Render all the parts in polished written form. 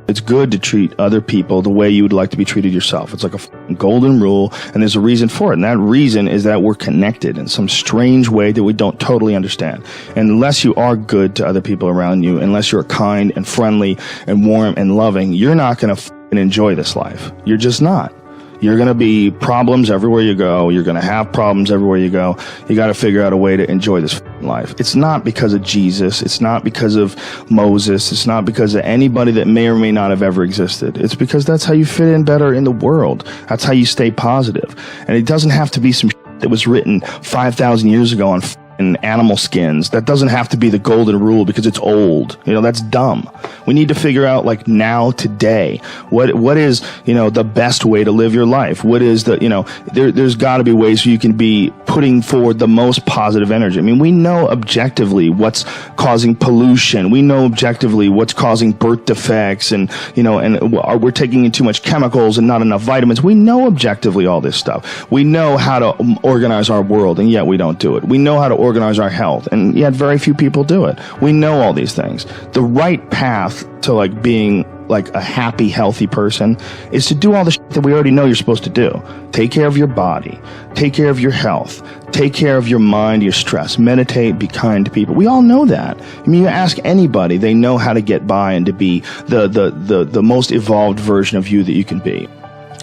It's good to treat other people the way you would like to be treated yourself. It's like a golden rule, and there's a reason for it. And that reason is that we're connected in some strange way that we don't totally understand. And unless you are good to other people around you, unless you're kind and friendly and warm and loving, you're not going to enjoy this life. You're just not. You're going to be problems everywhere you go. You're going to have problems everywhere you go. You got to figure out a way to enjoy this life. It's not because of Jesus. It's not because of Moses. It's not because of anybody that may or may not have ever existed. It's because that's how you fit in better in the world. That's how you stay positive. And it doesn't have to be some that was written 5,000 years ago on animal skins. That doesn't have to be the golden rule because it's old. That's dumb. We need to figure out, like, now, today, what is, the best way to live your life? What is the, there's got to be ways where you can be putting forward the most positive energy. I mean, we know objectively what's causing pollution. We know objectively what's causing birth defects, and we're taking in too much chemicals and not enough vitamins. We know objectively all this stuff. We know how to organize our world, and yet we don't do it. We know how to organize our health, and yet very few people do it. We know all these things. The right path to, like, being like a happy, healthy person is to do all the shit that we already know you're supposed to do. Take care of your body, take care of your health, take care of your mind, your stress, meditate, be kind to people. We all know that. I mean, you ask anybody, they know how to get by and to be the most evolved version of you that you can be.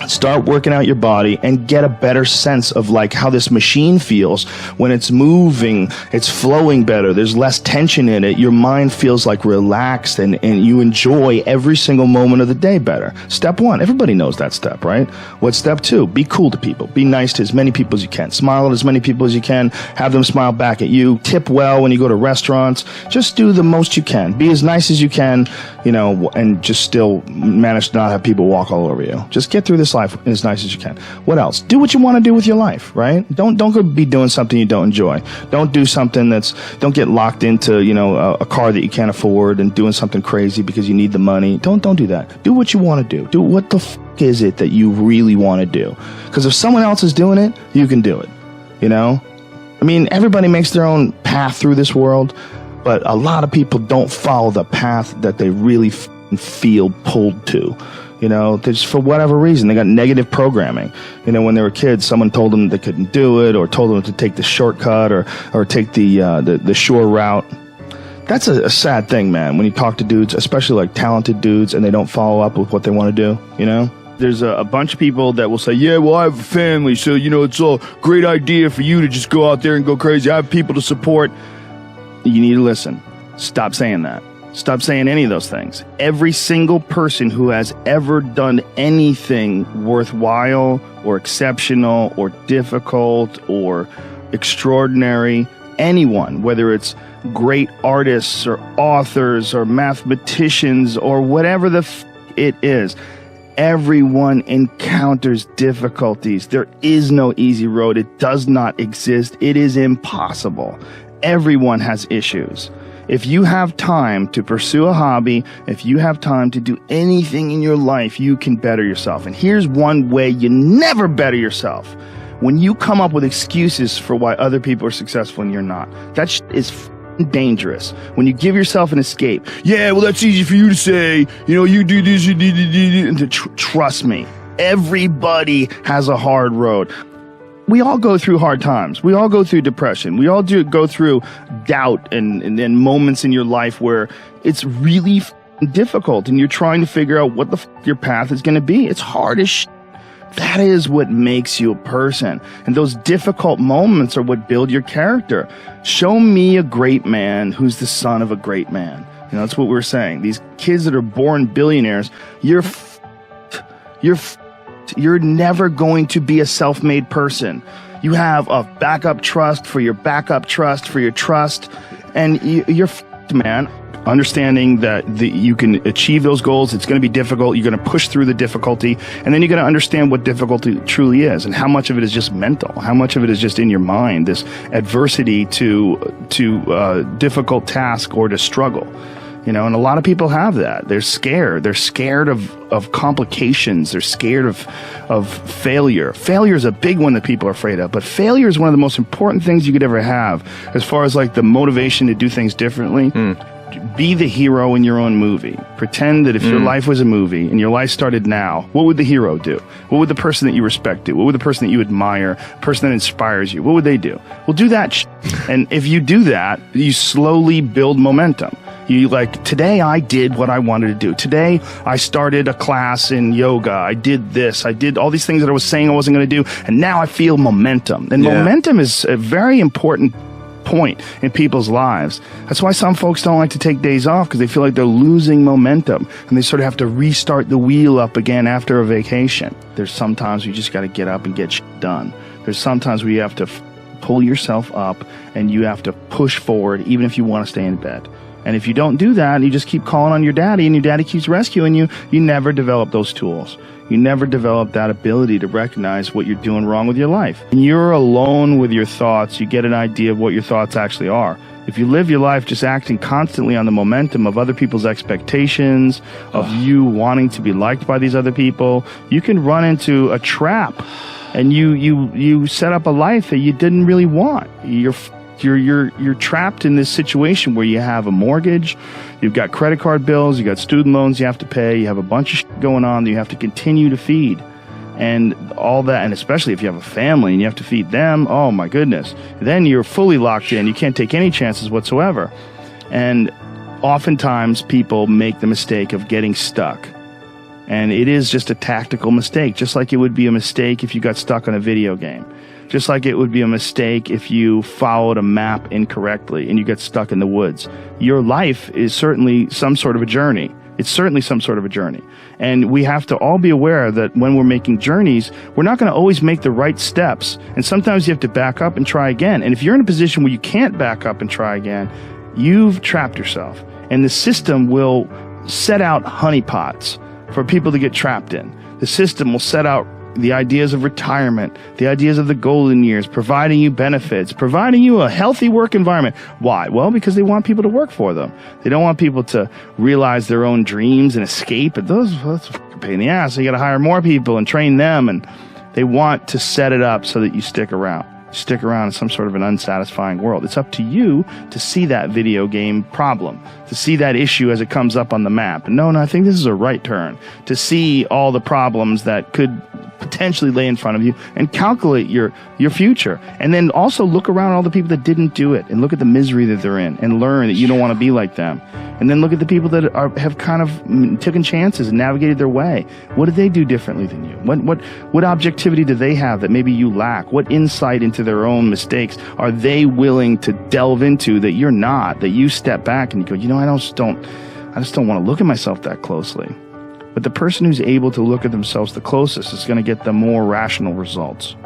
Start working out your body and get a better sense of, like, how this machine feels when it's moving, it's flowing better, there's less tension in it, your mind feels like relaxed, and you enjoy every single moment of the day better. Step 1, everybody knows that step, right? What's step 2? Be cool to people. Be nice to as many people as you can. Smile at as many people as you can. Have them smile back at you. Tip well when you go to restaurants. Just do the most you can. Be as nice as you can, and just still manage to not have people walk all over you. Just get through this life as nice as you can. What else? Do what you want to do with your life, right? Don't go be doing something you don't enjoy. Don't do something don't get locked into, a car that you can't afford and doing something crazy because you need the money. Don't do that. Do what you want to do. Do what the is it that you really want to do. Because if someone else is doing it, you can do it. I mean, everybody makes their own path through this world, but a lot of people don't follow the path that they really feel pulled to. Just for whatever reason, they got negative programming. When they were kids, someone told them they couldn't do it, or told them to take the shortcut, or take the shore route. That's a sad thing, man, when you talk to dudes, especially like talented dudes, and they don't follow up with what they want to do, There's a bunch of people that will say, yeah, well, I have a family, so, it's a great idea for you to just go out there and go crazy. I have people to support. You need to listen. Stop saying that. Stop saying any of those things. Every single person who has ever done anything worthwhile or exceptional or difficult or extraordinary, anyone, whether it's great artists or authors or mathematicians or whatever it is, everyone encounters difficulties. There is no easy road. It does not exist. It is impossible. Everyone has issues. If you have time to pursue a hobby, if you have time to do anything in your life, you can better yourself. And here's one way you never better yourself. When you come up with excuses for why other people are successful and you're not. That is dangerous. When you give yourself an escape. Yeah, well, that's easy for you to say. You do this, you do. And trust me, everybody has a hard road. We all go through hard times. We all go through depression. We all go through doubt and moments in your life where it's really difficult and you're trying to figure out what your path is going to be. It's hard as shit. That is what makes you a person. And those difficult moments are what build your character. Show me a great man who's the son of a great man. That's what we're saying. These kids that are born billionaires, you're never going to be a self-made person. You have a backup trust for your backup trust for your trust, and you're man. Understanding that you can achieve those goals, it's going to be difficult. You're going to push through the difficulty, and then you're going to understand what difficulty truly is, and how much of it is just mental, how much of it is just in your mind. This adversity to difficult task or to struggle. And a lot of people have that. They're scared. They're scared of complications. They're scared of failure. Failure is a big one that people are afraid of. But failure is one of the most important things you could ever have as far as like the motivation to do things differently. be the hero in your own movie. Pretend that if your life was a movie and your life started now, what would the hero do? What would the person that you respect do? What would the person that you admire, person that inspires you, what would they do? Well, do that and if you do that, you slowly build momentum. You like, today I did what I wanted to do. Today I started a class in yoga. I did this. I did all these things that I was saying I wasn't going to do. And now I feel momentum. And momentum is a very important point in people's lives. That's why some folks don't like to take days off, because they feel like they're losing momentum and they sort of have to restart the wheel up again after a vacation. There's sometimes you just got to get up and get shit done. There's sometimes where you have to pull yourself up and you have to push forward even if you want to stay in bed. And if you don't do that, and you just keep calling on your daddy and your daddy keeps rescuing you, you never develop those tools. You never develop that ability to recognize what you're doing wrong with your life. When you're alone with your thoughts, you get an idea of what your thoughts actually are. If you live your life just acting constantly on the momentum of other people's expectations, of you wanting to be liked by these other people, you can run into a trap, and you set up a life that you didn't really want. You're trapped in this situation where you have a mortgage, you've got credit card bills, you got student loans you have to pay, you have a bunch of shit going on that you have to continue to feed. And all that, and especially if you have a family and you have to feed them, oh my goodness. Then you're fully locked in. You can't take any chances whatsoever. And oftentimes people make the mistake of getting stuck. And it is just a tactical mistake, just like it would be a mistake if you got stuck on a video game. Just like it would be a mistake if you followed a map incorrectly and you get stuck in the woods. Your life is certainly some sort of a journey. It's certainly some sort of a journey. And we have to all be aware that when we're making journeys, we're not going to always make the right steps. And sometimes you have to back up and try again. And if you're in a position where you can't back up and try again, you've trapped yourself. And the system will set out honeypots for people to get trapped in. The system will set out the ideas of retirement, the ideas of the golden years, providing you benefits, providing you a healthy work environment. Why? Well, because they want people to work for them. They don't want people to realize their own dreams and escape. And that's a pain in the ass. So you got to hire more people and train them. And they want to set it up so that you stick around. Stick around in some sort of an unsatisfying world. It's up to you to see that video game problem, to see that issue as it comes up on the map. And no, I think this is a right turn. To see all the problems that could potentially lay in front of you and calculate your future. And then also look around all the people that didn't do it and look at the misery that they're in and learn that you don't want to be like them. And then look at the people that have kind of taken chances and navigated their way. What did they do differently than you? What objectivity do they have that maybe you lack? What insight into their own mistakes are they willing to delve into that you're not, that you step back and you go, I just don't want to look at myself that closely. But the person who's able to look at themselves the closest is going to get the more rational results.